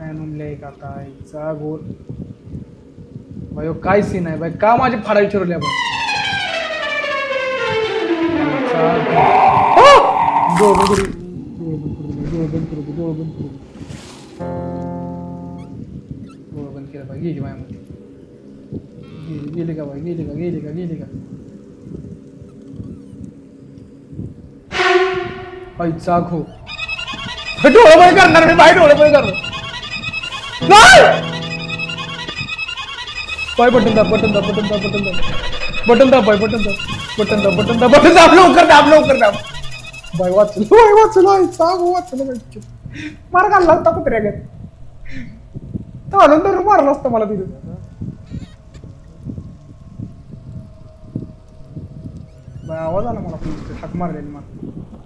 म्हणले का कायचा गोल भाई काय सीन आहे भाई का माझे फाडा विचारले आपण बंद केलं भाई गेली माझ्यामध्ये गेली का भाई गेली का आईचा घो डोळे बंद करणार मी बाहेर डोळे बंद करणार पाय बटन दाब लवकर दाब बाय वाचलं मार घालला होता कुत्र्यागत तर मारलं असतं मला तिथे आवाज आला मला हाक मारलेली मला